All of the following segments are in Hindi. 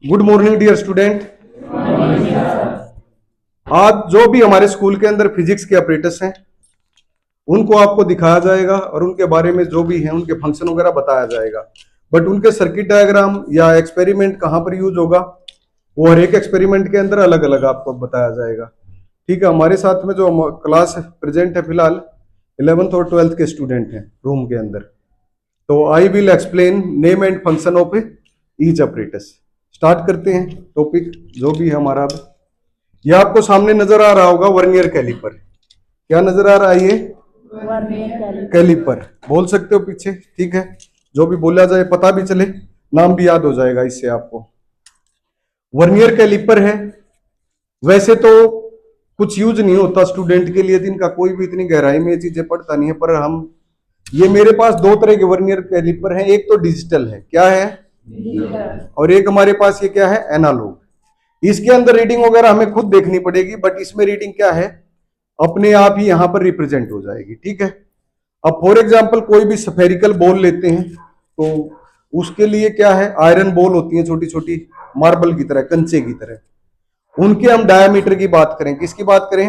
Good morning dear student. आज जो भी हमारे स्कूल के अंदर फिजिक्स के ऑपरेटर्स हैं उनको आपको दिखाया जाएगा और उनके बारे में जो भी है उनके फंक्शन वगैरह बताया जाएगा। बट उनके सर्किट डायग्राम या एक्सपेरिमेंट कहाँ पर यूज होगा वो हर एक एक्सपेरिमेंट के अंदर अलग अलग आपको बताया जाएगा। ठीक है, हमारे साथ में जो क्लास प्रेजेंट है फिलहाल 11th और 12th के स्टूडेंट हैं रूम के अंदर। तो I will explain name and function of each operators. Start करते हैं टॉपिक जो भी है हमारा। अब ये आपको सामने नजर आ रहा होगा वर्नियर कैलिपर। क्या नजर आ रहा है ये? वर्नियर कैलिपर बोल सकते हो पीछे। ठीक है, जो भी बोला जाए पता भी चले, नाम भी याद हो जाएगा इससे आपको। वर्नियर कैलिपर है, वैसे तो कुछ यूज नहीं होता स्टूडेंट के लिए, इनका कोई भी इतनी गहराई में ये चीजें पढ़ता नहीं है। पर हम ये मेरे पास दो तरह के वर्नियर कैलिपर हैं, एक तो डिजिटल है, क्या है, और एक हमारे पास ये क्या है, एनालॉग। इसके अंदर रीडिंग वगैरह हमें खुद देखनी पड़ेगी, बट इसमें रीडिंग क्या है अपने आप ही यहां पर रिप्रेजेंट हो जाएगी। ठीक है, अब फॉर एग्जांपल कोई भी स्फेरिकल बॉल लेते हैं तो उसके लिए क्या है, आयरन बॉल होती है छोटी छोटी, मार्बल की तरह, कंचे की तरह। उनके हम डायामीटर की बात करें, किसकी बात करें,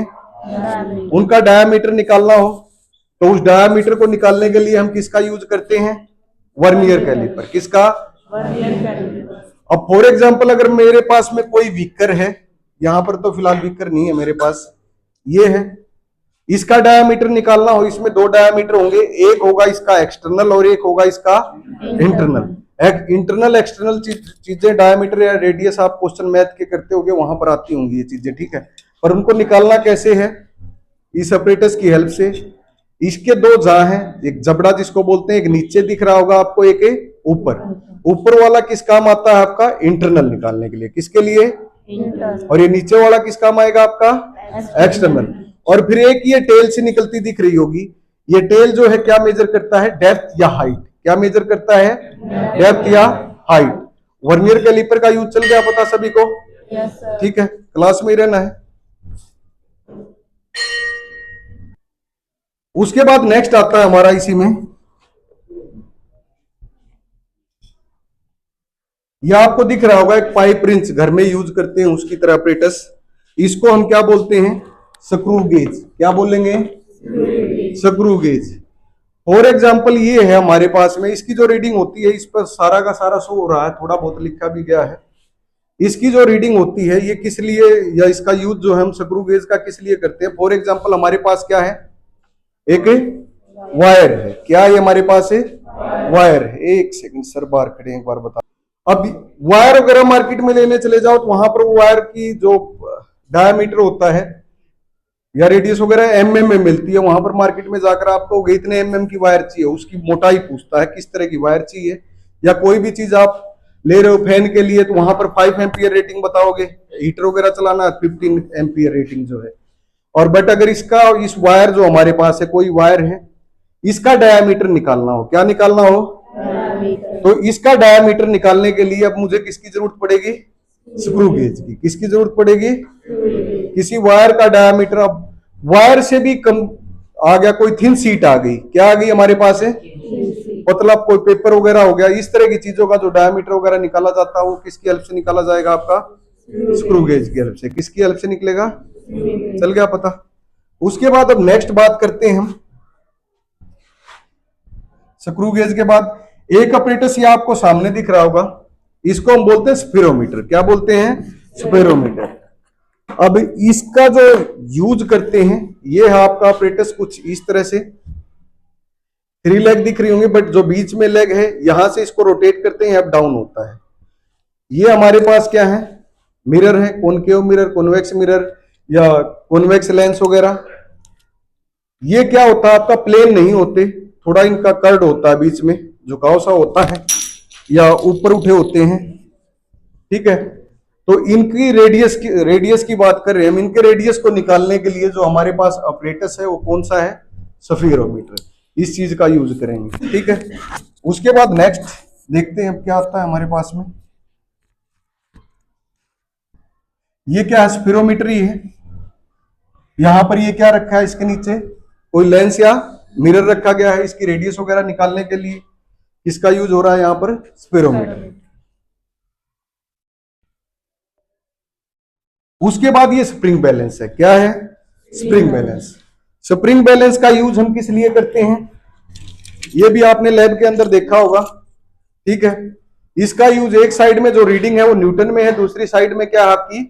उनका डायामीटर निकालना हो तो उस डायामीटर को निकालने के लिए हम किसका यूज करते हैं, वर्नियर कैलिपर। किसका, अब फॉर एग्जाम्पल अगर मेरे पास में कोई व्हीकर है, यहां पर तो फिलहाल व्हीकर नहीं है मेरे पास, ये है, इसका डायामीटर निकालना हो, इसमें दो डायामीटर होंगे, एक होगा इसका एक्सटर्नल और एक होगा इसका इंटरनल। इंटरनल एक्सटर्नल चीजें डायामीटर या रेडियस आप क्वेश्चन मैथ के करते होंगे, वहां पर आती होंगी ये चीजें। ठीक है, पर उनको निकालना कैसे है, इस ऑपरेटर्स की हेल्प से। इसके दो जा हैं, एक जबड़ा जिसको बोलते हैं, एक नीचे दिख रहा होगा आपको, एक ऊपर। ऊपर वाला किस काम आता है आपका, इंटरनल निकालने के लिए। किसके लिए, और ये नीचे वाला किस काम आएगा आपका, एक्सटर्नल। और फिर एक ये टेल से निकलती दिख रही होगी, ये टेल जो है क्या मेजर करता है, डेप्थ या हाइट। क्या मेजर करता है, डेप्थ या हाइट। वर्नियर कैलिपर का यूज चल गया पता सभी को। ठीक है, क्लास में ही रहना है। उसके बाद नेक्स्ट आता है हमारा इसी में, यह आपको दिख रहा होगा एक पाइप रिंच, घर में यूज करते हैं उसकी तरह ऑपरेटर्स। इसको हम क्या बोलते हैं, स्क्रू गेज। क्या बोलेंगे, स्क्रू गेज। फॉर एग्जाम्पल ये है हमारे पास में, इसकी जो रीडिंग होती है, इस पर सारा का सारा शो हो रहा है, थोड़ा बहुत लिखा भी गया है। इसकी जो रीडिंग होती है ये किस लिए, या इसका यूज जो हम स्क्रू गेज का किस लिए करते हैं। फॉर एग्जाम्पल हमारे पास क्या है, एक वायर है। क्या है हमारे पास है, वायर है। एक सेकंड सर, बाहर खड़े एक बार बता। अब वायर वगैरह मार्केट में लेने चले जाओ तो वहां पर वो वायर की जो डायामीटर होता है या रेडियस वगैरह एमएम में मिलती है। वहां पर मार्केट में जाकर आपको इतने एमएम की वायर चाहिए, उसकी मोटाई पूछता है किस तरह की वायर चाहिए। या कोई भी चीज आप ले रहे हो फैन के लिए तो वहां पर 5 एम्पियर रेटिंग बताओगे, हीटर वगैरह चलाना 15 एम्पियर रेटिंग जो है। और बट अगर इसका, इस वायर जो हमारे पास है, कोई वायर है, इसका डायामीटर निकालना हो, क्या निकालना हो, तो इसका डायामीटर निकालने के लिए अब मुझे किसकी जरूरत पड़ेगी, स्क्रू गेज की। किसकी जरूरत पड़ेगी, किसी वायर का डायामीटर। अब वायर से भी कम आ गया, कोई थिन सीट आ गई, क्या आ गई हमारे पास है, मतलब कोई पेपर वगैरह हो गया, इस तरह की चीजों का जो डायामीटर वगैरह निकाला जाता है वो किसकी हेल्प से निकाला जाएगा, आपका स्क्रू गेज की हेल्प से। किसकी हेल्प से निकलेगा, चल गया पता। उसके बाद अब नेक्स्ट बात करते हैं हम स्क्रू गेज के बाद। एक ऑपरेटस ये आपको सामने दिख रहा होगा, इसको हम बोलते हैं स्फीरोमीटर। क्या बोलते हैं, स्फीरोमीटर। अब इसका जो यूज करते हैं, ये है आपका ऑपरेटस कुछ इस तरह से, 3 लेग दिख रही होंगी, बट जो बीच में लेग है यहां से इसको रोटेट करते हैं, अप डाउन होता है। ये हमारे पास क्या है, मिरर है, कॉनकेव मिरर, कॉन्वेक्स मिरर या कॉन्वेक्स लेंस वगैरह। ये क्या होता है आपका, प्लेन नहीं होते, थोड़ा इनका कर्ड होता है, बीच में झुकाव सा होता है या ऊपर उठे होते हैं। ठीक है, तो इनकी रेडियस की बात कर रहे हैं हम। इनके रेडियस को निकालने के लिए जो हमारे पास ऑपरेटस है वो कौन सा है, स्फीरोमीटर। इस चीज का यूज करेंगे। ठीक है, उसके बाद नेक्स्ट देखते हैं अब क्या आता है हमारे पास में। ये क्या है, स्फीरोमीटर ही है। यहां पर ये क्या रखा है, इसके नीचे कोई लेंस या मिरर रखा गया है, इसकी रेडियस वगैरह निकालने के लिए किसका यूज हो रहा है यहां पर, स्फीरोमीटर। उसके बाद ये स्प्रिंग बैलेंस है। क्या है? Spring balance. स्प्रिंग बैलेंस का यूज हम किस लिए करते हैं? ये भी आपने लैब के अंदर देखा होगा, ठीक है। इसका यूज एक साइड में जो रीडिंग है वो न्यूटन में है, दूसरी साइड में क्या है आपकी?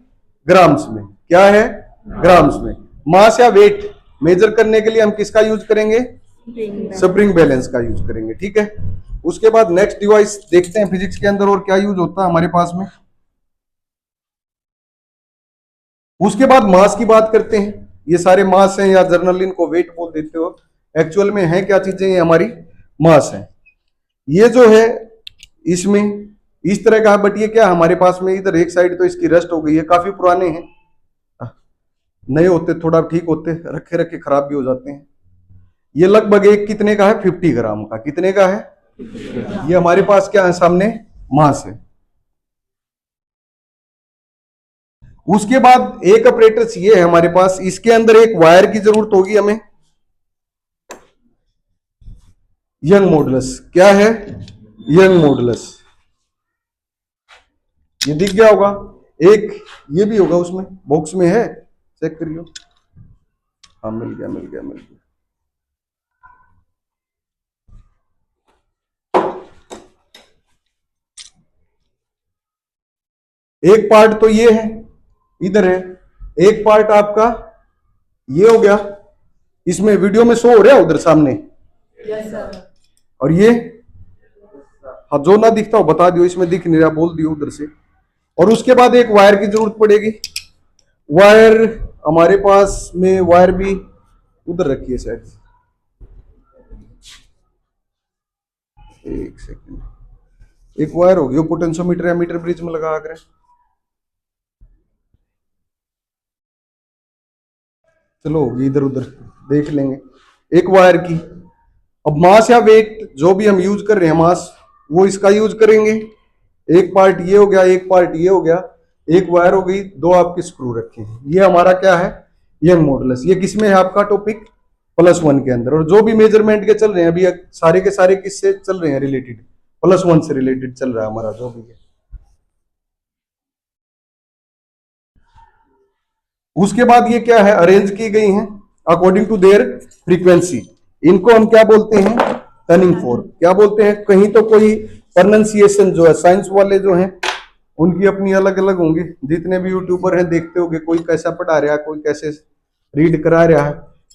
ग्राम्स में। क्या है? ग्राम्स में। मास या वेट मेजर करने के लिए हम किसका यूज करेंगे? स्प्रिंग बैलेंस का यूज करेंगे, ठीक है। उसके बाद नेक्स्ट डिवाइस देखते हैं फिजिक्स के अंदर और क्या यूज होता है हमारे पास में। उसके बाद मास की बात करते हैं। ये सारे मास हैं, या जर्नल इनको वेट बोल देते हो, एक्चुअल में है क्या चीजें? ये हमारी मास है। ये जो है इसमें इस तरह का है, बट ये क्या हमारे पास में इधर एक साइड तो इसकी रस्ट हो गई है, काफी पुराने हैं, नए होते थोड़ा ठीक होते, रखे रखे खराब भी हो जाते हैं। ये लगभग एक कितने का है? 50 ग्राम का। कितने का है? ये हमारे पास क्या है सामने? मास है। उसके बाद एक अपरेटस ये है हमारे पास, इसके अंदर एक वायर की जरूरत होगी हमें, यंग मॉडुलस। क्या है? Young modulus. ये दिख गया होगा। एक ये भी होगा उसमें, बॉक्स में है, चेक करियो। हाँ मिल गया मिल गया मिल गया। एक पार्ट तो ये है, इधर है। एक पार्ट आपका ये हो गया, इसमें वीडियो में शो हो रहा है उधर सामने। Yes sir. और ये हाँ, जो ना दिखता हो बता दियो, इसमें दिख नहीं रहा बोल दियो उधर से। और उसके बाद एक वायर की जरूरत पड़ेगी। वायर हमारे पास में वायर भी उधर रखी है शायद, एक सेकंड। एक वायर होगी वो पोटेंशियोमीटर या मीटर ब्रिज में लगा कर, चलो होगी, इधर उधर देख लेंगे। एक वायर की। अब मास या वेट जो भी हम यूज कर रहे हैं, मास वो इसका यूज करेंगे। एक पार्ट ये हो गया, एक पार्ट ये हो गया, एक वायर हो गई, दो आपके स्क्रू रखे हैं। ये हमारा क्या है? Young modulus. ये किसमें है आपका टॉपिक? +1 के अंदर। और जो भी मेजरमेंट के चल रहे हैं अभी सारे के सारे किससे चल रहे हैं? रिलेटेड, +1 से रिलेटेड चल रहा है हमारा जो भी है। उसके बाद ये क्या है? अरेंज की गई हैं अकॉर्डिंग टू देयर फ्रीक्वेंसी। इनको हम क्या बोलते हैं? Turning fork. क्या बोलते हैं? कहीं तो कोई प्रोनाउंसिएशन जो है साइंस वाले जो हैं उनकी अपनी अलग अलग होंगी। जितने भी यूट्यूबर हैं देखते होंगे, कोई कैसा पढ़ा रहा है, कोई कैसे रीड करा रहा है,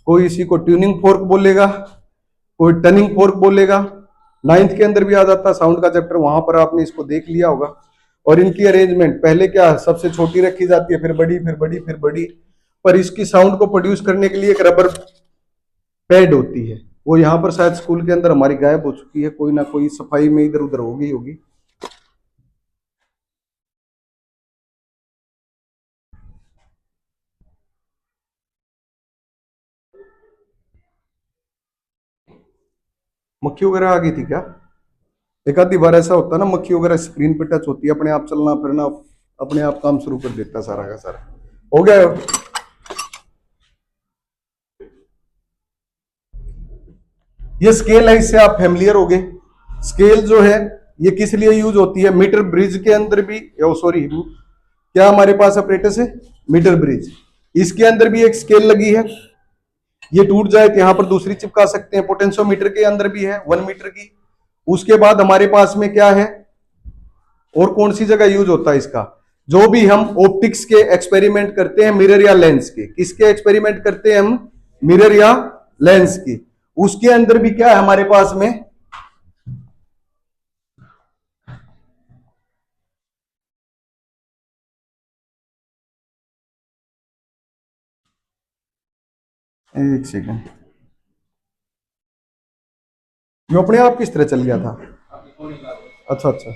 कोई इसी को ट्यूनिंग फोर्क बोलेगा, कोई टर्निंग फोर्क बोलेगा। 9th के अंदर भी आ जाता साउंड का चैप्टर, वहां पर आपने इसको देख लिया होगा। और इनकी अरेंजमेंट पहले क्या सबसे छोटी रखी जाती है, फिर बड़ी, फिर बड़ी, फिर बड़ी। पर इसकी साउंड को प्रोड्यूस करने के लिए एक रबर पैड होती है, वो यहाँ पर शायद स्कूल के अंदर हमारी गायब हो चुकी है, कोई ना कोई सफाई में इधर उधर होगी होगी। मक्खी वगैरह आ गई थी क्या? एक आधी बार ऐसा होता है ना, मक्खी वगैरह स्क्रीन पे टच होती है, अपने आप चलना फिरना, अपने आप काम शुरू कर देता सारा का सारा। हो गया। ये स्केल है, इससे आप फैमिलियर हो गए। स्केल जो है ये किस लिए यूज होती है? मीटर ब्रिज के अंदर भी, सॉरी क्या हमारे पास अपरेटस है? Metre bridge. इसके अंदर भी एक स्केल लगी है, ये टूट जाए तो यहां पर दूसरी चिपका सकते हैं। पोटेंशियोमीटर के अंदर भी है 1 मीटर की। उसके बाद हमारे पास में क्या है और कौन सी जगह यूज होता है इसका? जो भी हम ऑप्टिक्स के एक्सपेरिमेंट करते हैं, मिरर या लेंस के, किसके एक्सपेरिमेंट करते हैं हम? मिरर या लेंस की। उसके अंदर भी क्या है हमारे पास में? एक सेकंड, ये अपने आप किस तरह चल गया था? अच्छा अच्छा।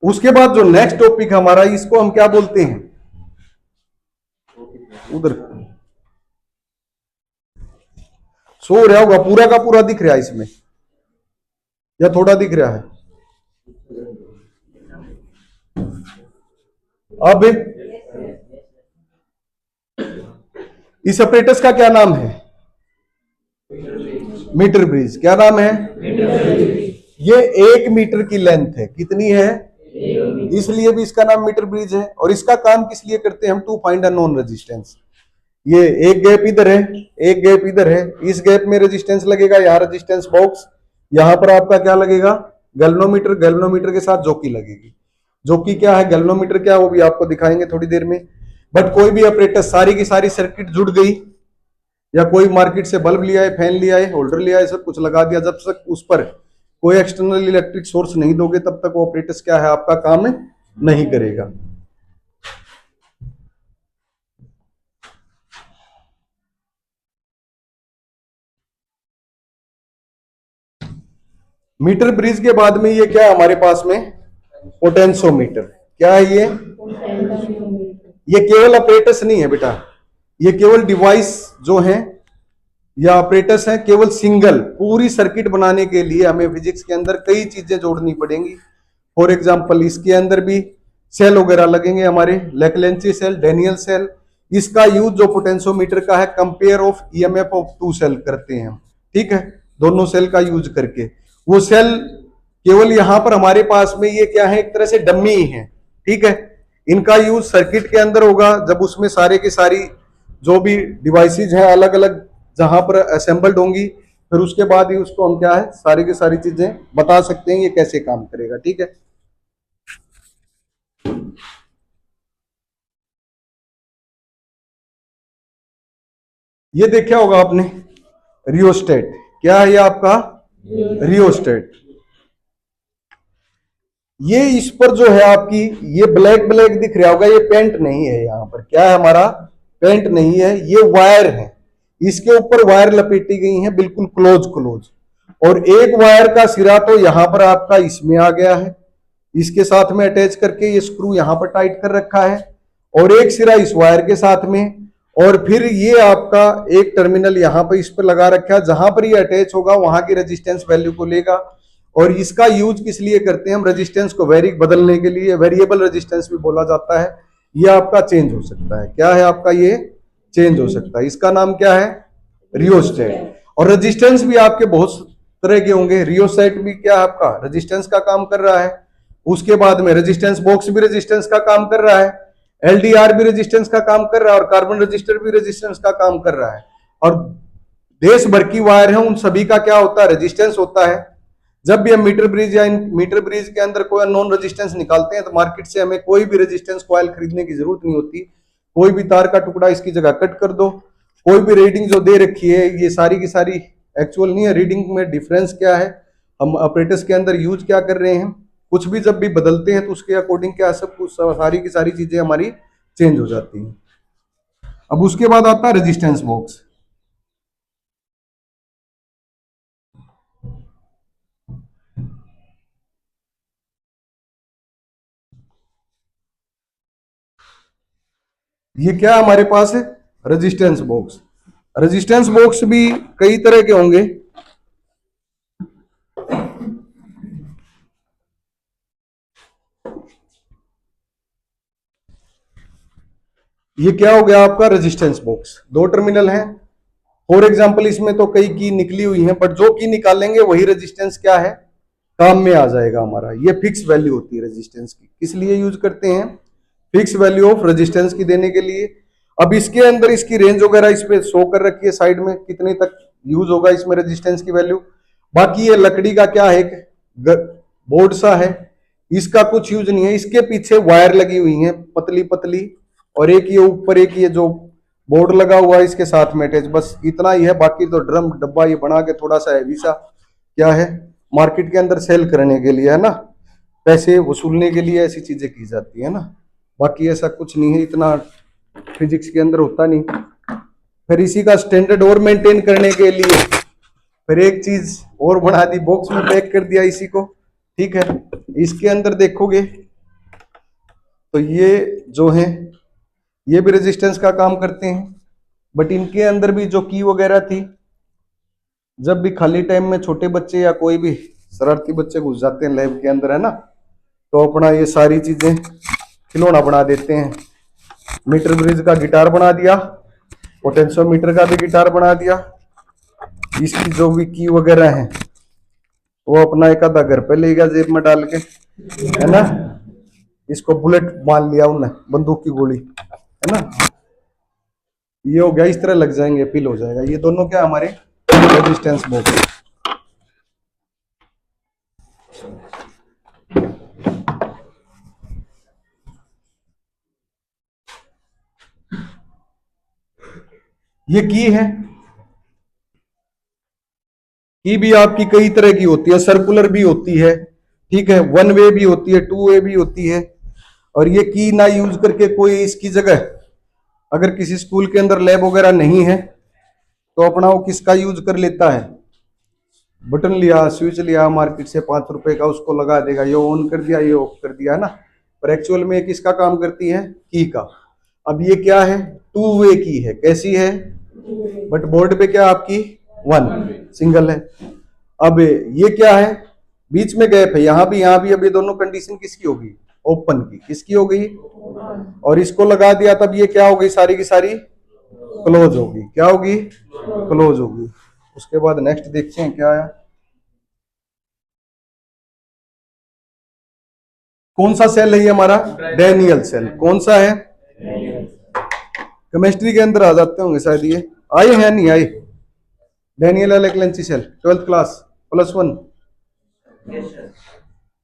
उसके बाद जो नेक्स्ट टॉपिक हमारा, इसको हम क्या बोलते हैं? उधर सो रहा होगा, पूरा का पूरा दिख रहा है इसमें या थोड़ा दिख रहा है? अब इस अपरेटस का क्या नाम है? Metre bridge. क्या नाम है? ये 1 मीटर की लेंथ है। कितनी है? इसलिए भी इसका नाम मीटर ब्रिज है। और इसका काम किस लिए करते हैं हम? To find a known resistance. ये एक गैप इधर है, एक गैप इधर है, इस गैप में रेजिस्टेंस लगेगा, यहाँ रेजिस्टेंस बॉक्स, यहाँ पर आपका क्या लगेगा? गैल्वेनोमीटर। गैल्वेनोमीटर के साथ जॉकी लगेगी। जॉकी क्या है, गैल्वेनोमीटर क्या है, वो भी आपको दिखाएंगे थोड़ी देर में। बट कोई भी ऑपरेटर, सारी की सारी सर्किट जुड़ गई, या कोई मार्केट से बल्ब लिया है, फैन लिया है, होल्डर लिया है, सब कुछ लगा दिया, जब तक उस पर कोई एक्सटर्नल इलेक्ट्रिक सोर्स नहीं दोगे तब तक वो ऑपरेटर्स क्या है, आपका काम नहीं करेगा। मीटर ब्रिज के बाद में ये क्या है हमारे पास में? पोटेंशियोमीटर। क्या है ये? ये केवल ऑपरेटर्स नहीं है बेटा, ये केवल डिवाइस जो है या ऑपरेटर्स हैं, केवल सिंगल। पूरी सर्किट बनाने के लिए हमें फिजिक्स के अंदर कई चीजें जोड़नी पड़ेंगी। फॉर एग्जांपल इसके अंदर भी सेल वगैरह लगेंगे हमारे, लेक्लेंची सेल, डेनियल सेल। इसका यूज जो पोटेंशियोमीटर का है, compare of EMF of two cell करते हैं हम, ठीक है, दोनों सेल का यूज करके। वो सेल केवल यहां पर हमारे पास में ये क्या है, एक तरह से डम्मी है, ठीक है। इनका यूज सर्किट के अंदर होगा, जब उसमें सारे की सारी जो भी डिवाइसेज हैं अलग अलग जहां पर असेंबल्ड होंगी, फिर उसके बाद ही उसको हम क्या है, सारी की सारी चीजें बता सकते हैं ये कैसे काम करेगा, ठीक है। ये देखा होगा आपने, रियोस्टेट। क्या है ये आपका? रियोस्टेट। ये इस पर जो है आपकी, ये ब्लैक ब्लैक दिख रहा होगा, ये पेंट नहीं है। यहाँ पर क्या है हमारा? पेंट नहीं है, ये वायर है। इसके ऊपर वायर लपेटी गई है, बिल्कुल क्लोज क्लोज। और एक वायर का सिरा तो यहां पर आपका इसमें आ गया है, इसके साथ में अटैच करके ये स्क्रू यहां पर टाइट कर रखा है, और एक सिरा इस वायर के साथ में, और फिर ये आपका एक टर्मिनल यहां पर इस पर लगा रखा है, जहां पर ये अटैच होगा वहां की रेजिस्टेंस वैल्यू को लेगा। और इसका यूज किस लिए करते हैं हम? रेजिस्टेंस को बदलने के लिए, वेरिएबल रेजिस्टेंस भी बोला जाता है। ये आपका चेंज हो सकता है। क्या है आपका? ये चेंज हो सकता है। इसका नाम क्या है? रियोस्टेट। और रेजिस्टेंस भी आपके बहुत तरह के होंगे। रियोस्टेट भी क्या है आपका? रेजिस्टेंस का काम कर रहा है। उसके बाद में रेजिस्टेंस बॉक्स भी रेजिस्टेंस का काम कर रहा है, एलडीआर भी रेजिस्टेंस का काम कर रहा है, और कार्बन रजिस्टर भी रेजिस्टेंस का काम कर रहा है। और देश भर की वायर है, उन सभी का क्या होता है? रेजिस्टेंस होता है। जब भी हम मीटर ब्रिज या मीटर ब्रिज के अंदर कोई नॉन रेजिस्टेंस निकालते हैं तो मार्केट से हमें कोई भी रेजिस्टेंस कॉइल खरीदने की जरूरत नहीं होती। कोई भी तार का टुकड़ा इसकी जगह कट कर दो, कोई भी रीडिंग जो दे रखी है ये सारी की सारी एक्चुअल नहीं है। रीडिंग में डिफरेंस क्या है, हम ऑपरेटर्स के अंदर यूज क्या कर रहे हैं, कुछ भी जब भी बदलते हैं तो उसके अकॉर्डिंग क्या सब कुछ सारी की सारी चीजें हमारी चेंज हो जाती हैं। अब उसके बाद आता है रेजिस्टेंस बॉक्स। ये क्या हमारे पास है? Resistance box. रेजिस्टेंस बॉक्स भी कई तरह के होंगे। ये क्या हो गया आपका? Resistance box. दो टर्मिनल हैं। फॉर एग्जांपल इसमें तो कई की निकली हुई है, बट जो की निकालेंगे वही रेजिस्टेंस क्या है, काम में आ जाएगा हमारा। ये फिक्स वैल्यू होती है रेजिस्टेंस की। किस लिए यूज करते हैं? फिक्स वैल्यू ऑफ रेजिस्टेंस की देने के लिए। अब इसके अंदर इसकी रेंज वगैरह इस पे शो कर रखी है साइड में, कितने तक यूज होगा इसमें रेजिस्टेंस की वैल्यू। बाकी ये लकड़ी का क्या है, एक बोर्ड सा है, इसका कुछ यूज नहीं है। इसके पीछे वायर लगी हुई है पतली पतली, और एक ये ऊपर एक ये जो बोर्ड लगा हुआ है इसके साथ में अटैच, बस इतना ही है। बाकी तो ड्रम डब्बा ये बना के थोड़ा सा हैवी सा क्या है, मार्केट के अंदर सेल करने के लिए है ना, पैसे वसूलने के लिए ऐसी चीजें की जाती है ना। बाकी ऐसा कुछ नहीं है, इतना फिजिक्स के अंदर होता नहीं। फिर इसी का स्टैंडर्ड और मेंटेन करने के लिए फिर एक चीज और बना दी, बॉक्स में पैक कर दिया इसी को, ठीक है। इसके अंदर देखोगे तो ये जो है ये भी रेजिस्टेंस का काम करते हैं, बट इनके अंदर भी जो की वगैरह थी, जब भी खाली टाइम में छोटे बच्चे या कोई भी शरारती बच्चे घुस जाते हैं लैब के अंदर है ना, तो अपना ये सारी चीजें खिलौना बना देते हैं। मीटर ब्रिज का गिटार बना दिया, पोटेंशियोमीटर का भी गिटार बना दिया। इसकी जो भी की वगैरह है वो अपना एक आधा घर पे ले गया जेब में डाल के, है ना। इसको बुलेट मान लिया उनने, बंदूक की गोली, है ना। ये हो गया, इस तरह लग जाएंगे, फिल हो जाएगा। ये दोनों क्या हमारे रेजिस्टेंस बॉक्स। ये की है, की भी आपकी कई तरह की होती है, सर्कुलर भी होती है, ठीक है, वन वे भी होती है, टू वे भी होती है। और ये की ना यूज करके कोई इसकी जगह, अगर किसी स्कूल के अंदर लैब वगैरह नहीं है तो अपना वो किसका यूज कर लेता है, बटन लिया, स्विच लिया मार्केट से 5 रुपए का, उसको लगा देगा, ये ऑन कर दिया, ये ऑफ कर दिया, है ना। पर एक्चुअल में किसका काम करती है, की का। अब ये क्या है, टू वे की है, कैसी है, बट बोर्ड पे क्या आपकी वन, सिंगल है। अब ये क्या है, बीच में गैप है, यहाँ भी। अब ये दोनों कंडीशन किसकी होगी, ओपन की, किसकी हो गई, और इसको लगा दिया, तब ये क्या हो गई, सारी की सारी क्लोज होगी। क्या होगी, क्लोज होगी। उसके बाद नेक्स्ट देखते हैं क्या है, कौन सा सेल है ये हमारा, डैनियल सेल। कौन सा है, केमिस्ट्री के अंदर आ जाते होंगे शायद, ये आए हैं नहीं आए, Daniel एलेक्लेंची cell, 12th class +1,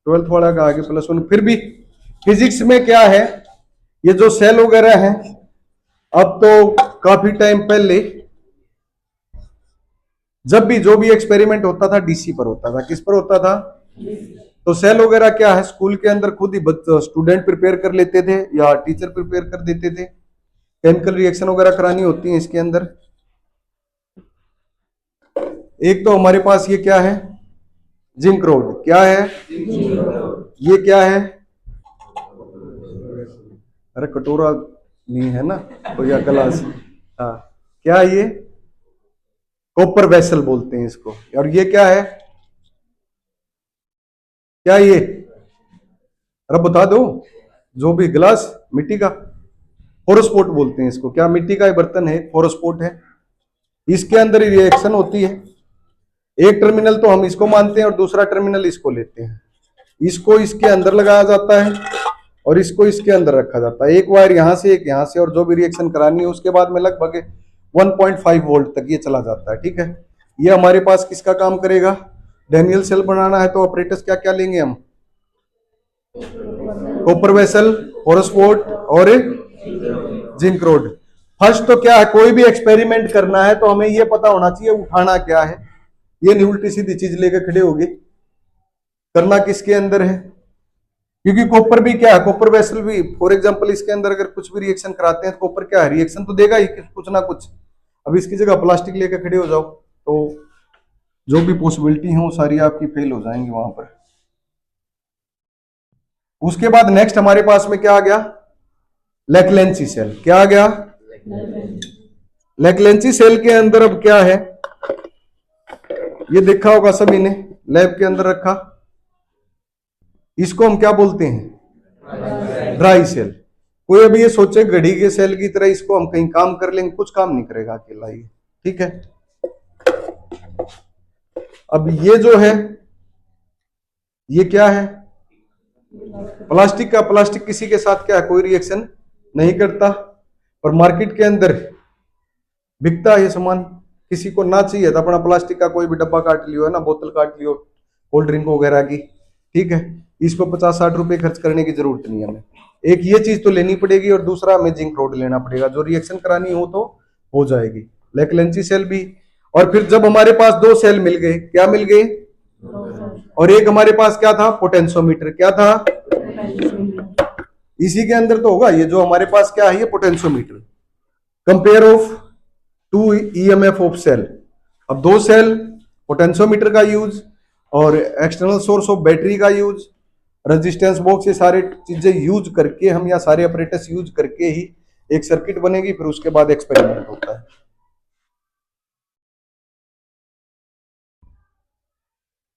12th वाला का आगे +1। फिर भी फिजिक्स में क्या है, ये जो सेल वगैरह है, अब तो काफी टाइम पहले जब भी जो भी एक्सपेरिमेंट होता था डीसी पर होता था, किस पर होता था, तो सेल वगैरह क्या है, स्कूल के अंदर खुद ही स्टूडेंट प्रिपेयर कर लेते थे या टीचर प्रिपेयर कर देते थे। केमिकल रिएक्शन वगैरह करानी होती है इसके अंदर। एक तो हमारे पास ये क्या है, जिंक रोड। क्या है, ये क्या है, अरे कटोरा नहीं है ना, तो या गिलास, हाँ, क्या है ये, कॉपर वेसल बोलते हैं इसको। और ये क्या है, क्या ये, अरे बता दो, जो भी गिलास, मिट्टी का, फोरोस्पोट बोलते हैं इसको। क्या, मिट्टी का बर्तन है, फोरोस्पोट है। इसके अंदर रिएक्शन होती है, एक टर्मिनल तो हम इसको मानते हैं और दूसरा टर्मिनल इसको लेते हैं। इसको इसके अंदर लगाया जाता है और इसको इसके अंदर रखा जाता है, एक वायर यहां से एक यहां से, और जो भी रिएक्शन करानी है उसके बाद में लगभग 1.5 वोल्ट तक ये चला जाता है, ठीक है। ये हमारे पास किसका काम करेगा, डैनियल सेल बनाना है तो ऑपरेटर्स क्या क्या लेंगे हम, कॉपर वेसल, फोरोस्पोट और जिंक रोड। फर्स्ट तो क्या है, कोई भी एक्सपेरिमेंट करना है तो हमें ये पता होना चाहिए उठाना क्या है। ये नहीं उल्टी सीधी चीज लेकर खड़े होगे, करना किसके अंदर है, क्योंकि कॉपर भी क्या है, कॉपर वेसल भी, फॉर एग्जांपल इसके अंदर अगर कुछ भी रिएक्शन कराते हैं तो कॉपर क्या है, रिएक्शन तो देगा ही कुछ ना कुछ। अब इसकी जगह प्लास्टिक लेकर खड़े हो जाओ तो जो भी पॉसिबिलिटी है वो सारी आपकी फेल हो जाएंगी वहां पर। उसके बाद नेक्स्ट हमारे पास में क्या आ गया, लेक्लेंसी सेल। क्या आ गया, लेक्लेंसी सेल के अंदर अब क्या है, ये देखा होगा सभी ने, लैब के अंदर रखा, इसको हम क्या बोलते हैं, ड्राई सेल। कोई अभी ये सोचे घड़ी के सेल की तरह इसको हम कहीं काम कर लेंगे, कुछ काम नहीं करेगा अकेला ये, ठीक है। अब ये जो है, ये क्या है, प्लास्टिक का, प्लास्टिक किसी के साथ क्या है, कोई रिएक्शन नहीं करता, और मार्केट के अंदर बिकता है ये सामान। किसी को ना चाहिए तो अपना प्लास्टिक का कोई भी डब्बा काट लियो, है ना, बोतल काट लियो कोल्ड ड्रिंक वगैरह की, ठीक है। इस पर 50-60 रुपए खर्च करने की जरूरत नहीं है हमें। एक ये चीज तो लेनी पड़ेगी और दूसरा हमें जिंक रोड लेना पड़ेगा, जो रिएक्शन करानी हो तो हो जाएगी। लेक्लेंची सेल भी। और फिर जब हमारे पास दो सेल मिल गए, क्या मिल गए, और एक हमारे पास क्या था, पोटेंशियोमीटर। क्या था, इसी के अंदर तो होगा ये जो हमारे पास क्या है, ये potentiometer. Compare of two EMF of cell. अब दो सेल, पोटेंशियोमीटर का यूज और एक्सटर्नल सोर्स ऑफ बैटरी का यूज, रेजिस्टेंस बॉक्स, ये सारे चीजें यूज करके हम, या सारे ऑपरेटर्स यूज करके ही एक सर्किट बनेगी, फिर उसके बाद एक्सपेरिमेंट होता है।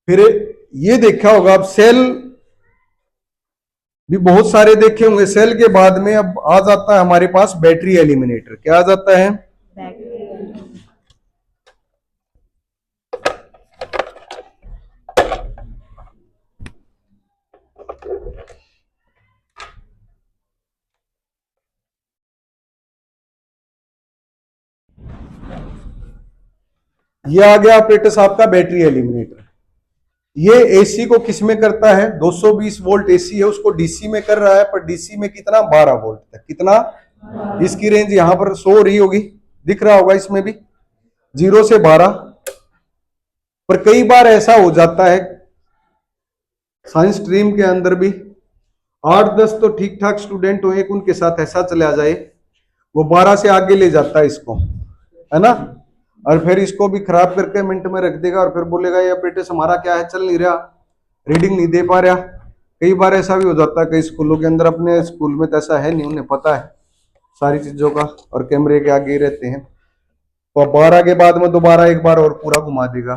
फिर ये देखा होगा, अब सेल भी बहुत सारे देखे होंगे। सेल के बाद में अब आ जाता है हमारे पास बैटरी एलिमिनेटर। क्या आ जाता है, ये आ गया ऑपरेटर्स आपका बैटरी एलिमिनेटर। ये एसी को किस में करता है, 220 वोल्ट एसी है उसको डीसी में कर रहा है, पर डीसी में कितना, 12 वोल्ट तक। कितना, इसकी रेंज यहां पर शो रही होगी, दिख रहा होगा इसमें भी, 0 से 12। पर कई बार ऐसा हो जाता है साइंस स्ट्रीम के अंदर भी 8-10 तो ठीक ठाक स्टूडेंट हो, एक उनके साथ ऐसा चला जाए वो 12 से आगे ले जाता है इसको, है ना, और फिर इसको भी खराब करके मिनट में रख देगा और फिर बोलेगा ये ऑपरेटर्स हमारा क्या है, चल नहीं रहा, रीडिंग नहीं दे पा रहा। कई बार ऐसा भी हो जाता है कई स्कूलों के अंदर, अपने स्कूल में तो ऐसा है नहीं, उन्हें पता है सारी चीजों का और कैमरे के आगे ही रहते हैं, तो 12 के बाद में दोबारा एक बार और पूरा घुमा देगा।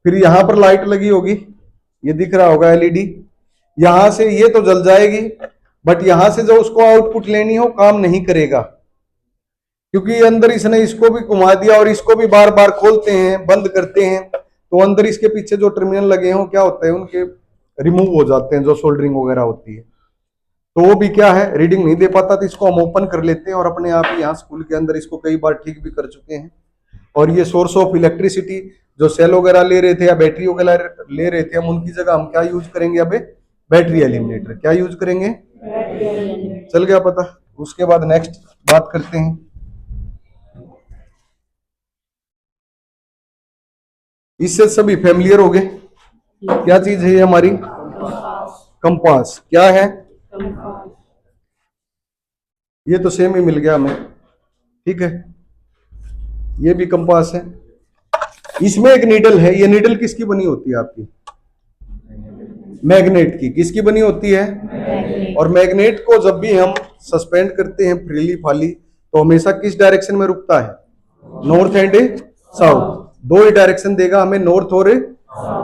फिर यहाँ पर लाइट लगी होगी, ये दिख रहा होगा एलईडी, यहां से ये तो जल जाएगी, बट यहां से जो उसको आउटपुट लेनी हो काम नहीं करेगा, क्योंकि अंदर इसने इसको भी घुमा दिया और इसको भी बार बार खोलते हैं बंद करते हैं, तो अंदर इसके पीछे जो टर्मिनल लगे हैं क्या होता है, उनके रिमूव हो जाते हैं, जो सोल्डरिंग वगैरह होती है, तो वो भी क्या है, रीडिंग नहीं दे पाता, तो इसको हम ओपन कर लेते हैं और अपने आप ही यहाँ स्कूल के अंदर इसको कई बार ठीक भी कर चुके हैं। और ये सोर्स ऑफ इलेक्ट्रिसिटी जो सेल वगैरह ले रहे थे या बैटरी वगैरह ले रहे थे, हम उनकी जगह हम क्या यूज करेंगे, अबे बैटरी एलिमिनेटर, क्या यूज करेंगे, चल गया पता। उसके बाद नेक्स्ट बात करते हैं, इससे सभी फैमिलियर हो गए, क्या चीज है ये हमारी, कंपास। क्या है, ये तो सेम ही मिल गया हमें, ठीक है, ये भी कंपास है। इसमें एक नीडल है, ये नीडल किसकी बनी होती है आपकी, मैग्नेट की। किसकी बनी होती है, और मैग्नेट को जब भी हम सस्पेंड करते हैं फ्रीली फाली, तो हमेशा किस डायरेक्शन में रुकता है, नॉर्थ एंड साउथ, दो ही डायरेक्शन देगा हमें, नॉर्थ और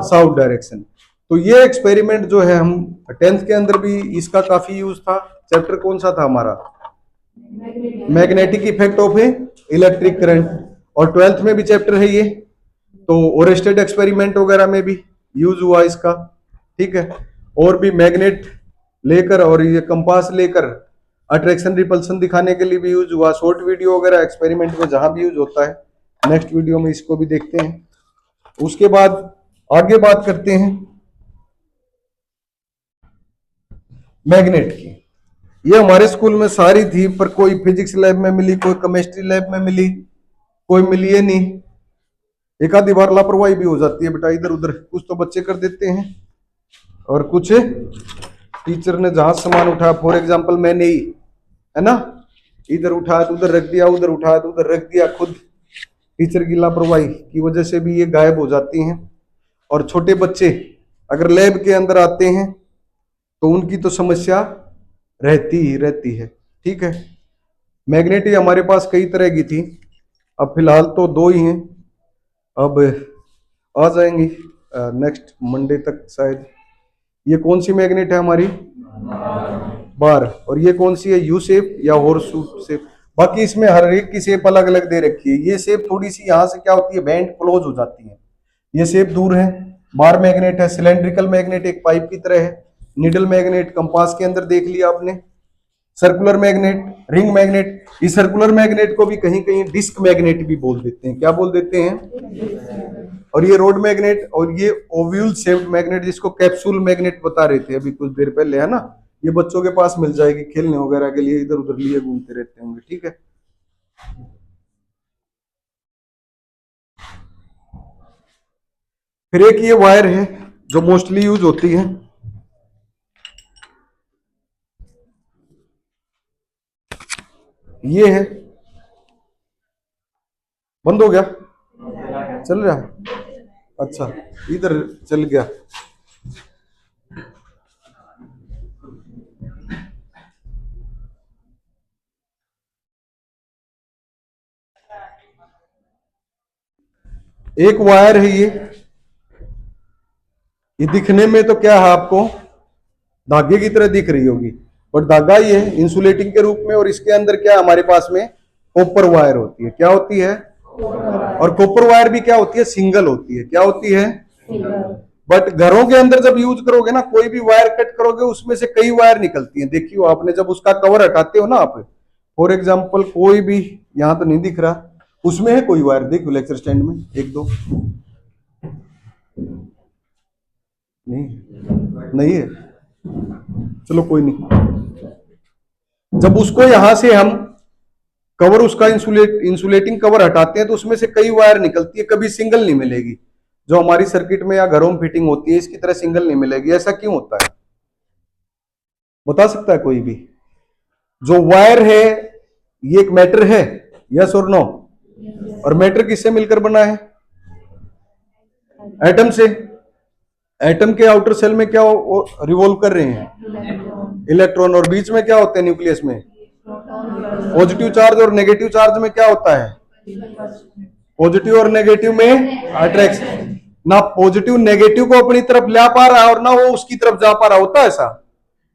साउथ डायरेक्शन। तो ये एक्सपेरिमेंट जो है हम 10th के अंदर भी इसका काफी यूज था। चैप्टर कौन सा था हमारा, magnetic effect of electric current, और 12th में भी चैप्टर है ये, तो ओरेस्टेड एक्सपेरिमेंट वगैरह में भी यूज हुआ इसका, ठीक है। और भी मैग्नेट लेकर और ये कंपास लेकर अट्रैक्शन रिपल्सन दिखाने के लिए भी यूज हुआ, शॉर्ट वीडियो वगैरह एक्सपेरिमेंट में जहां भी यूज होता है। नेक्स्ट वीडियो में इसको भी देखते हैं। उसके बाद आगे बात करते हैं मैग्नेट की। ये हमारे स्कूल में सारी थी, पर कोई फिजिक्स लैब में मिली, कोई केमिस्ट्री लैब में मिली, कोई मिली है नहीं। एक आधी बार लापरवाही भी हो जाती है बेटा, इधर उधर कुछ तो बच्चे कर देते हैं और कुछ टीचर ने जहां सामान उठाया, फॉर एग्जांपल मैंने ही, है ना, इधर उठाया तो उधर रख दिया, उधर उठाया तो उधर रख दिया, खुद टीचर की लापरवाही की वजह से भी ये गायब हो जाती हैं। और छोटे बच्चे अगर लैब के अंदर आते हैं तो उनकी तो समस्या रहती ही रहती है, ठीक है। मैग्नेट ही हमारे पास कई तरह की थी, अब फिलहाल तो 2 ही हैं, अब आ जाएंगी नेक्स्ट मंडे तक शायद। ये कौन सी मैग्नेट है हमारी, बार, और ये कौन सी है, यू शेप या हॉर्स शेप। बाकी इसमें हर एक की शेप अलग अलग दे रखी है। ये शेप थोड़ी सी यहाँ से क्या होती है, बैंड क्लोज हो जाती है, ये शेप दूर है। बार मैग्नेट है, सिलेंड्रिकल मैग्नेट एक पाइप की तरह है, निडल मैग्नेट कंपास के अंदर देख लिया आपने, सर्कुलर मैग्नेट, रिंग मैग्नेट। इस सर्कुलर मैग्नेट को भी कहीं कहीं डिस्क मैग्नेट भी बोल देते हैं, क्या बोल देते हैं। और ये रोड मैग्नेट, और ये ओव्यूल शेप्ड मैग्नेट जिसको कैप्सूल मैग्नेट बता रहे थे अभी कुछ देर पहले, है ना, ये बच्चों के पास मिल जाएगी खेलने वगैरह के लिए, इधर उधर लिए घूमते रहते होंगे, ठीक है। फिर एक ये वायर है जो मोस्टली यूज होती है, ये है, बंद हो गया, चल रहा है, अच्छा इधर चल गया। एक वायर है ये दिखने में तो क्या है आपको, धागे की तरह दिख रही होगी, बट धागा ही है इंसुलेटिंग के रूप में। और इसके अंदर क्या हमारे पास में कॉपर वायर होती है, क्या होती है, और कॉपर वायर भी क्या होती है, सिंगल होती है, क्या होती है, बट घरों के अंदर जब यूज करोगे ना, कोई भी वायर कट करोगे उसमें से कई वायर निकलती हैं। देखियो आपने जब उसका कवर हटाते हो ना आप, फॉर एग्जाम्पल कोई भी, यहां तो नहीं दिख रहा, उसमें है कोई वायर, देखो लेक्चर स्टैंड में एक दो, नहीं नहीं है, चलो कोई नहीं। जब उसको यहां से हम कवर, उसका इंसुलेटिंग कवर हटाते हैं तो उसमें से कई वायर निकलती है, कभी सिंगल नहीं मिलेगी। जो हमारी सर्किट में या घरों में फिटिंग होती है इसकी तरह सिंगल नहीं मिलेगी। ऐसा क्यों होता है, बता सकता है कोई भी? जो वायर है ये एक मैटर है, यस और नो? और मैटर किससे मिलकर बना है? एटम से। एटम के आउटर सेल में क्या रिवॉल्व कर रहे हैं? इलेक्ट्रॉन। और बीच में क्या होते हैं न्यूक्लियस में? Positive charge. और नेगेटिव चार्ज में क्या होता है? पॉजिटिव और नेगेटिव में अट्रैक्शन। ना पॉजिटिव नेगेटिव को अपनी तरफ ला पा रहा है और ना वो उसकी तरफ जा पा रहा, होता है ऐसा?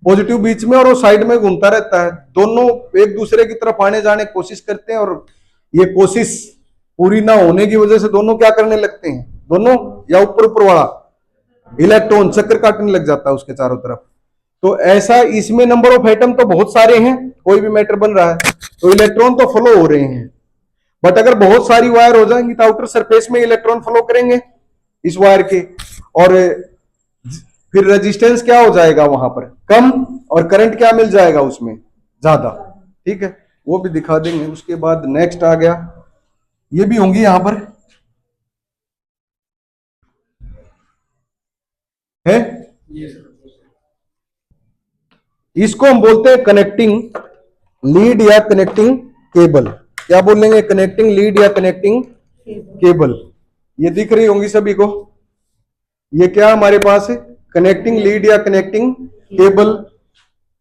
पॉजिटिव बीच में और वो साइड में घूमता रहता है, दोनों एक दूसरे की तरफ आने जाने की कोशिश करते हैं, और ये कोशिश पूरी ना होने की वजह से दोनों क्या करने लगते हैं? दोनों या ऊपर ऊपर वाला इलेक्ट्रॉन चक्कर काटने लग जाता है उसके चारों तरफ। तो ऐसा इसमें नंबर ऑफ एटम तो बहुत सारे हैं, कोई भी मैटर बन रहा है तो इलेक्ट्रॉन तो फ्लो हो रहे हैं, बट अगर बहुत सारी वायर हो जाएंगी तो आउटर सरफेस में इलेक्ट्रॉन फ्लो करेंगे इस वायर के, और फिर रेजिस्टेंस क्या हो जाएगा वहां पर? कम। और करंट क्या मिल जाएगा उसमें? ज्यादा। ठीक है, वो भी दिखा देंगे। उसके बाद नेक्स्ट आ गया, ये भी होंगी यहां पर है, इसको हम बोलते हैं कनेक्टिंग लीड या कनेक्टिंग केबल। क्या बोलेंगे? कनेक्टिंग लीड या कनेक्टिंग केबल। ये दिख रही होंगी सभी को, ये क्या हमारे पास है? कनेक्टिंग लीड या कनेक्टिंग केबल।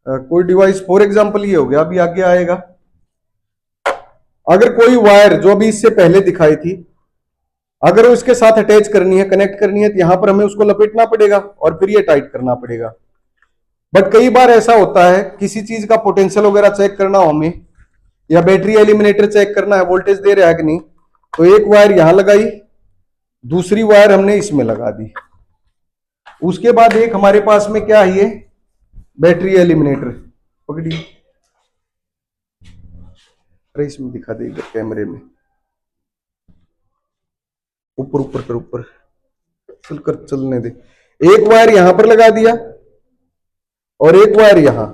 कोई डिवाइस, फॉर एग्जांपल ये हो गया, अभी आगे आएगा। अगर कोई वायर जो अभी इससे पहले दिखाई थी, अगर वो इसके साथ अटैच करनी है, कनेक्ट करनी है, तो यहां पर हमें उसको लपेटना पड़ेगा और फिर ये टाइट करना पड़ेगा। बट कई बार ऐसा होता है किसी चीज का पोटेंशियल वगैरह चेक करना हो हमें, या बैटरी एलिमिनेटर चेक करना है, वोल्टेज दे रहा है कि नहीं, तो एक वायर यहां लगाई, दूसरी वायर हमने इसमें लगा दी। उसके बाद एक हमारे पास में क्या है, ये बैटरी एलिमिनेटर पकड़ी, अरे इसमें दिखा दे इधर कैमरे में, ऊपर ऊपर कर, ऊपर चल कर, चलने दे। एक वायर यहां पर लगा दिया और एक वायर यहां।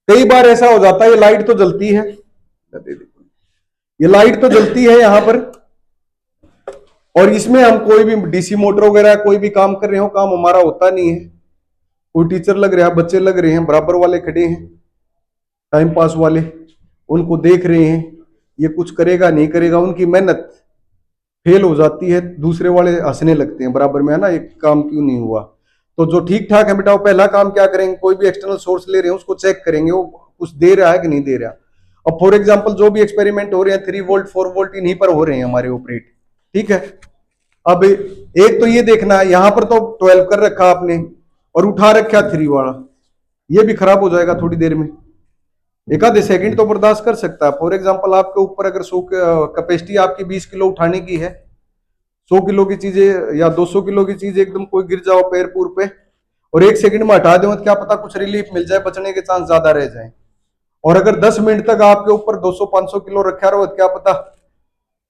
कई बार ऐसा हो जाता है, ये लाइट तो जलती है, ये लाइट तो जलती है यहां पर, और इसमें हम कोई भी डीसी मोटर वगैरह कोई भी काम कर रहे हो, काम हमारा होता नहीं है। कोई टीचर लग रहा है, बच्चे लग रहे हैं, बराबर वाले खड़े हैं टाइम पास वाले, उनको देख रहे हैं, ये कुछ करेगा नहीं करेगा, उनकी मेहनत फेल हो जाती है, दूसरे वाले हंसने लगते हैं बराबर में, है ना, एक काम क्यों नहीं हुआ। तो जो ठीक ठाक है बेटा, वो पहला काम क्या करेंगे? कोई भी एक्सटर्नल सोर्स ले रहे हैं उसको चेक करेंगे वो कुछ दे रहा है कि नहीं दे रहा। अब फॉर एग्जांपल जो भी एक्सपेरिमेंट हो रहे हैं 3 वोल्ट 4 वोल्ट इन्हीं पर हो रहे हैं हमारे ऑपरेट। ठीक है, अब एक तो ये देखना है, यहां पर तो 12 कर रखा आपने और उठा रखा 3 वाला, ये भी खराब हो जाएगा थोड़ी देर में, एक आधे सेकंड तो बर्दाश्त कर सकता है। फॉर एग्जांपल आपके ऊपर अगर 100 कैपेसिटी आपकी 20 किलो उठाने की है, 100 किलो की चीजें या 200 किलो की चीज एकदम कोई गिर जाओ पैर पूर पे और 1 सेकंड में हटा दो, तो क्या पता कुछ रिलीफ मिल जाए, बचने के चांस ज्यादा रह जाए। और अगर 10 मिनट तक आपके ऊपर 200-500 किलो रखा रहो, तो क्या पता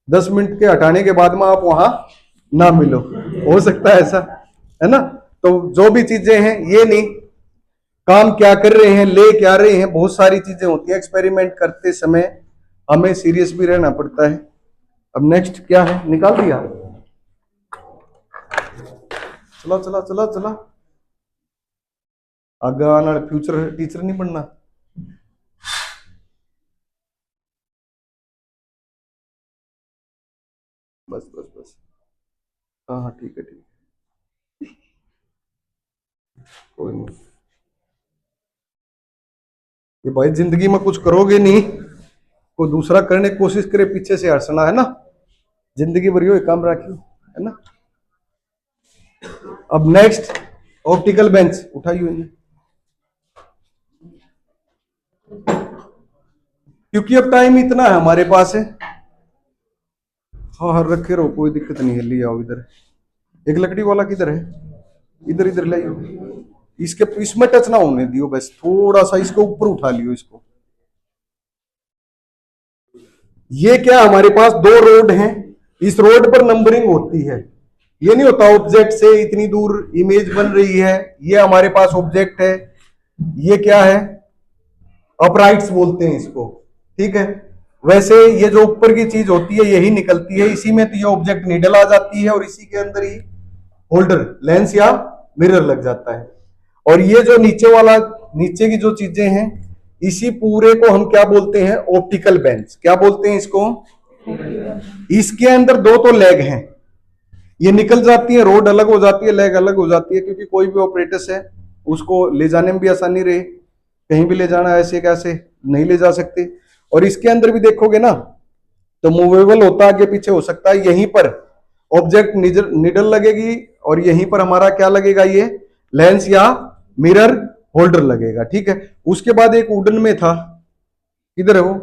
10 मिनट के हटाने के बाद में आप वहां ना मिलो, हो सकता है ऐसा, है ना। तो जो भी चीजें हैं, ये नहीं काम क्या कर रहे हैं, ले क्या रहे हैं, बहुत सारी चीजें होती है। एक्सपेरिमेंट करते समय हमें सीरियस भी रहना पड़ता है। अब नेक्स्ट क्या है, निकाल दिया, चला चला चला चला, आगे आना, फ्यूचर टीचर नहीं बनना। बस बस बस, हाँ हाँ ठीक है ठीक है, कोई नहीं। ये भाई जिंदगी में कुछ करोगे नहीं, कोई दूसरा करने की कोशिश करे पीछे से हंसना, है ना, जिंदगी भर ये काम रखियो, है ना। अब नेक्स्ट ऑप्टिकल बेंच उठाइए इन्हें, क्योंकि अब टाइम इतना है हमारे पास है। हाँ हाँ रखे रहो, कोई दिक्कत नहीं है, ले आओ इधर। एक लकड़ी वाला किधर है? इधर इधर ले आओ, इसके इसमें टच ना होने दियो, बस थोड़ा सा इसको ऊपर उठा लियो इसको। ये क्या हमारे पास दो रोड हैं, इस रोड पर नंबरिंग होती है। ये नहीं होता ऑब्जेक्ट से इतनी दूर इमेज बन रही है, ये हमारे पास ऑब्जेक्ट है, ये क्या है, अपराइट्स बोलते हैं इसको, ठीक है। वैसे ये जो ऊपर की चीज होती है यही निकलती है, इसी में तो ये ऑब्जेक्ट नीडल आ जाती है और इसी के अंदर ही होल्डर लेंस या मिरर लग जाता है। और ये जो नीचे वाला, नीचे की जो चीजें हैं, इसी पूरे को हम क्या बोलते हैं, ऑप्टिकल बेंच, क्या बोलते हैं इसको। इसके अंदर दो तो लेग हैं, ये निकल जाती है, रोड अलग हो जाती है, लेग अलग हो जाती है, क्योंकि कोई भी ऑपरेटस है उसको ले जाने में भी आसानी रहे, कहीं भी ले जाना ऐसे कैसे नहीं ले जा सकते। और इसके अंदर भी देखोगे ना तो मूवेबल होता आगे पीछे हो सकता है, यहीं पर ऑब्जेक्ट निडल लगेगी और यहीं पर हमारा क्या लगेगा, ये लेंस या मिरर होल्डर लगेगा, ठीक है। उसके बाद एक वुडन में था, किधर है वो,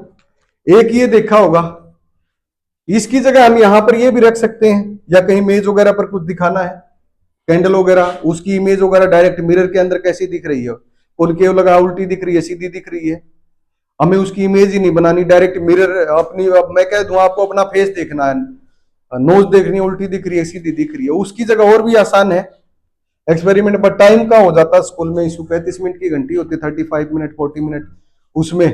एक ये देखा होगा, इसकी जगह हम यहां पर ये भी रख सकते हैं, या कहीं मेज वगैरह पर कुछ दिखाना है, कैंडल वगैरह, उसकी इमेज वगैरह डायरेक्ट मिरर के अंदर कैसी दिख रही है, कोनकेव लगा उल्टी दिख रही है, सीधी दिख रही है, हमें उसकी इमेज ही नहीं बनानी, डायरेक्ट मिरर अपनी, अब मैं कह दूं आपको अपना फेस देखना है, नोज देखनी है, उल्टी दिख रही है सीधी दिख रही है, उसकी जगह और भी आसान है एक्सपेरिमेंट, बट टाइम का हो जाता है स्कूल में, इसको 35 मिनट की घंटी होती है, 35 मिनट 40 मिनट, उसमें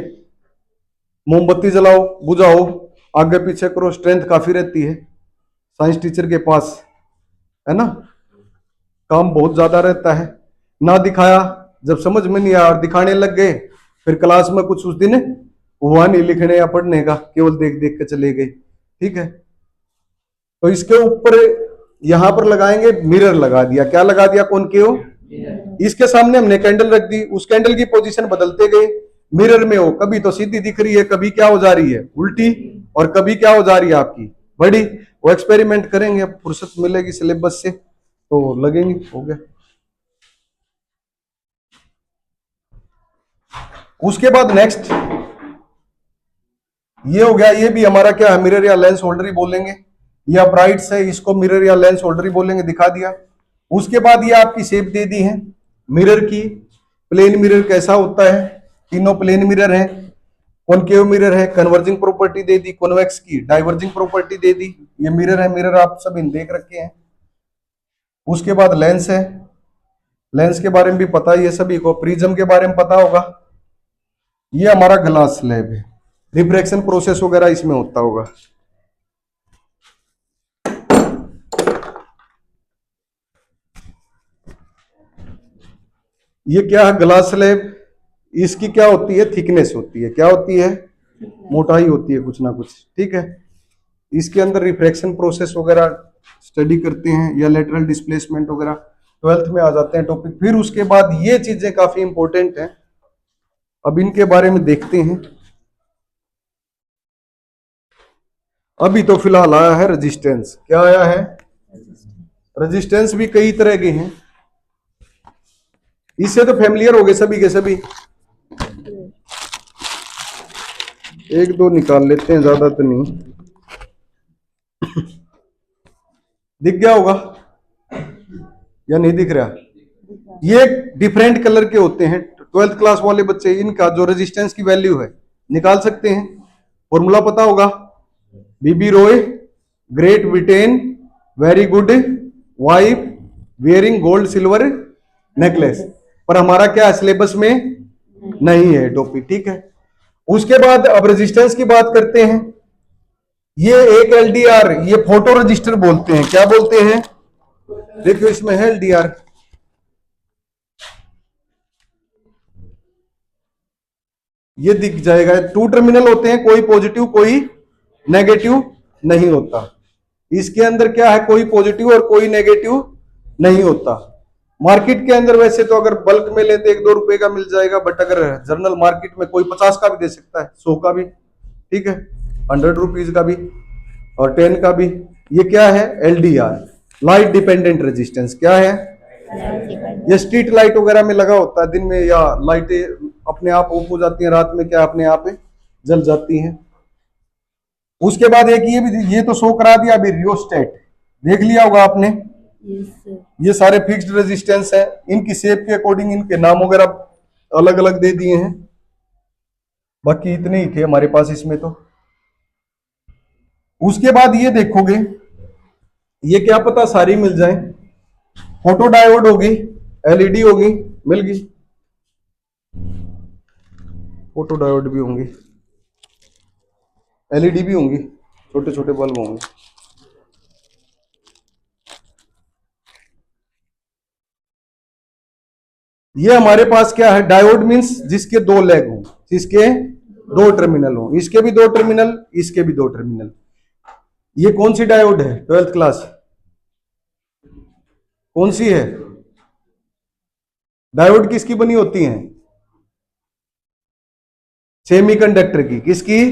मोमबत्ती जलाओ बुझाओ आगे पीछे करो, स्ट्रेंथ काफी रहती है साइंस टीचर के पास, है ना, काम बहुत ज्यादा रहता है। ना दिखाया, जब समझ में नहीं आया और दिखाने लग गए, फिर क्लास में कुछ उस दिन हुआ नहीं लिखने या पढ़ने का, केवल देख देख के चले गए, ठीक है। तो इसके ऊपर यहां पर लगाएंगे, मिरर लगा दिया, क्या लगा दिया, कॉनकेव, इसके सामने हमने कैंडल रख दी, उस कैंडल की पोजीशन बदलते गए, मिरर में हो कभी तो सीधी दिख रही है, कभी क्या हो जा रही है उल्टी, और कभी क्या हो जा रही है आपकी बड़ी। वो एक्सपेरिमेंट करेंगे, अब फुर्सत मिलेगी सिलेबस से तो लगेंगे, हो गया। उसके बाद नेक्स्ट ये हो गया, ये भी हमारा क्या है, मिरर या लेंस होल्डर ही बोलेंगे, या ब्राइट्स है, इसको मिरर या लेंस होल्डर ही बोलेंगे, दिखा दिया। उसके बाद ये आपकी शेप दे दी है मिरर की, प्लेन मिरर कैसा होता है, तीनों प्लेन मिरर है, कॉनकेव मिरर है, कन्वर्जिंग प्रॉपर्टी दे दी, कॉन्वेक्स की डाइवर्जिंग प्रॉपर्टी दे दी, ये मिरर है, मिरर आप सब इन देख रखे हैं। उसके बाद लेंस है, लेंस के बारे में भी पता ही है सभी को, प्रिज्म के बारे में पता होगा, ये हमारा ग्लास स्लैब है, रिफ्रैक्शन प्रोसेस वगैरह इसमें होता होगा। ये क्या है, ग्लास स्लैब, इसकी क्या होती है, थिकनेस होती है, क्या होती है, मोटाई होती है कुछ ना कुछ, ठीक है। इसके अंदर रिफ्रैक्शन प्रोसेस वगैरह स्टडी करते हैं, या लेटरल डिस्प्लेसमेंट वगैरह 12th में आ जाते हैं टॉपिक। फिर उसके बाद ये चीजें काफी इंपॉर्टेंट हैं, अब इनके बारे में देखते हैं। अभी तो फिलहाल आया है रेजिस्टेंस, क्या आया है, रेजिस्टेंस भी कई तरह के हैं, इससे तो फैमिलियर हो गए सभी के सभी, एक दो निकाल लेते हैं, ज्यादा तो नहीं। दिख गया होगा या नहीं दिख रहा, ये डिफरेंट कलर के होते हैं, 12th क्लास वाले बच्चे इनका जो रेजिस्टेंस की वैल्यू है निकाल सकते हैं, फॉर्मूला पता होगा, B B Roy great Britain very good wife wearing gold silver necklace, पर हमारा क्या सिलेबस में नहीं है टॉपिक, ठीक है। उसके बाद अब रेजिस्टेंस की बात करते हैं, ये एक एलडीआर, ये फोटो रजिस्टर बोलते हैं, क्या बोलते हैं, देखो इसमें है एलडीआर, ये दिख जाएगा, 2 टर्मिनल होते हैं, कोई पॉजिटिव कोई नेगेटिव नहीं होता, इसके अंदर क्या है, कोई पॉजिटिव और कोई नेगेटिव नहीं होता। मार्केट के अंदर वैसे तो अगर बल्क में लेते 1-2 रुपए का मिल जाएगा, बट अगर जर्नल मार्केट में कोई 50 का भी दे सकता है, 100 का भी, ठीक है, 100 रुपीज का भी और 10 का भी। ये क्या है, एलडीआर, लाइट डिपेंडेंट रेजिस्टेंस, क्या है, ये स्ट्रीट लाइट वगैरह में लगा होता है, दिन में या लाइटें अपने आप ऑफ हो जाती हैं, रात में क्या अपने आप जल जाती हैं। उसके बाद एक ये भी, ये तो शो करा दिया, अभी रियोस्टेट देख लिया होगा आपने, ये सारे फिक्स्ड रेजिस्टेंस है, इनकी शेप के अकॉर्डिंग इनके नाम वगैरह अलग अलग दे दिए हैं, बाकी इतने ही थे हमारे पास इसमें तो। उसके बाद ये देखोगे, ये क्या पता सारी मिल जाए। फोटो डायोड होगी, एलईडी होगी, मिल गई। फोटो डायोड भी होंगे, एलईडी भी होंगी, छोटे छोटे बल्ब होंगे। ये हमारे पास क्या है, डायोड मींस जिसके दो लेग हो, जिसके दो टर्मिनल हो, इसके भी दो टर्मिनल, इसके भी दो टर्मिनल। ये कौन सी डायोड है, 12th क्लास, कौन सी है? डायोड किसकी बनी होती है? सेमीकंडक्टर की। किसकी?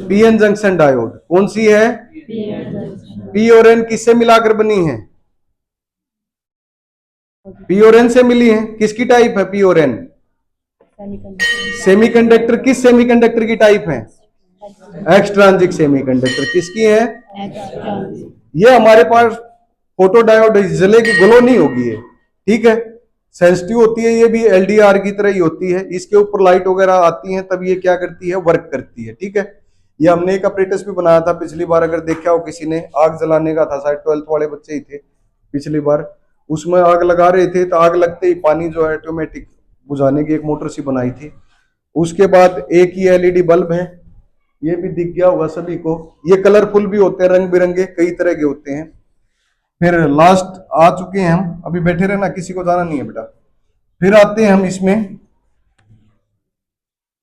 PN junction diode. कौन सी है? पी और एन किससे मिलाकर बनी है? पी और एन से मिली है। किसकी टाइप है पी और एन? सेमीकंडक्टर। किस सेमीकंडक्टर की टाइप है? एक्सट्रांजिक सेमीकंडक्टर। किसकी है? ये हमारे पास फोटो डायोड जलेगी, ग्लो नहीं होगी ये, ठीक है, सेंसिटिव होती है। ये भी एलडीआर की तरह ही होती है। इसके ऊपर लाइट वगैरह आती है तब ये क्या करती है, वर्क करती है, ठीक है। ये हमने एक अपरेटस भी बनाया था पिछली बार, अगर देखा हो किसी ने, आग जलाने का था, शायद 12th वाले बच्चे ही थे पिछली बार। उसमें आग लगा रहे थे तो आग लगते ही पानी जो है ऑटोमेटिक बुझाने की एक मोटर सी बनाई थी। उसके बाद एक ही एलईडी बल्ब है, ये भी दिख गया होगा सभी को। ये कलरफुल भी होते हैं, रंग बिरंगे कई तरह के होते हैं। फिर लास्ट आ चुके हैं हम, अभी बैठे रहना, किसी को जाना नहीं है बेटा। फिर आते हैं हम इसमें,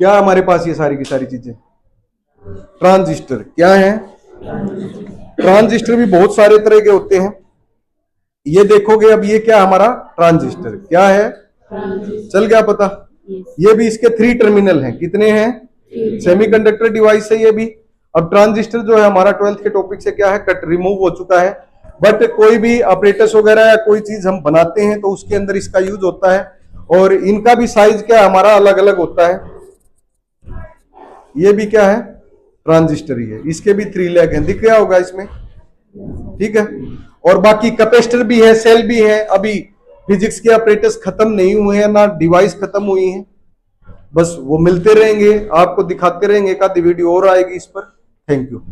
क्या हमारे पास ये सारी की सारी चीजें, ट्रांजिस्टर। क्या है? ट्रांजिस्टर भी बहुत सारे तरह के होते हैं। ये देखोगे अब, ये क्या हमारा ट्रांजिस्टर क्या है, चल गया पता। ये भी इसके 3 टर्मिनल हैं। कितने हैं? सेमीकंडक्टर डिवाइस है ये भी। अब ट्रांजिस्टर जो है हमारा 12th के टॉपिक से क्या है, कट रिमूव हो चुका है। बट कोई भी ऑपरेटर्स वगैरह या कोई चीज हम बनाते हैं तो उसके अंदर इसका यूज होता है। और इनका भी साइज क्या हमारा अलग अलग होता है। ये भी क्या है, ट्रांजिस्टर ही है। इसके भी 3 लेग हैं, दिख गया होगा इसमें, ठीक है। और बाकी कैपेसिटर भी है, सेल भी है। अभी फिजिक्स के ऑपरेटर्स खत्म नहीं हुए हैं, ना डिवाइस खत्म हुई है, बस वो मिलते रहेंगे, आपको दिखाते रहेंगे। एक आधी वीडियो और आएगी इस पर। Thank you.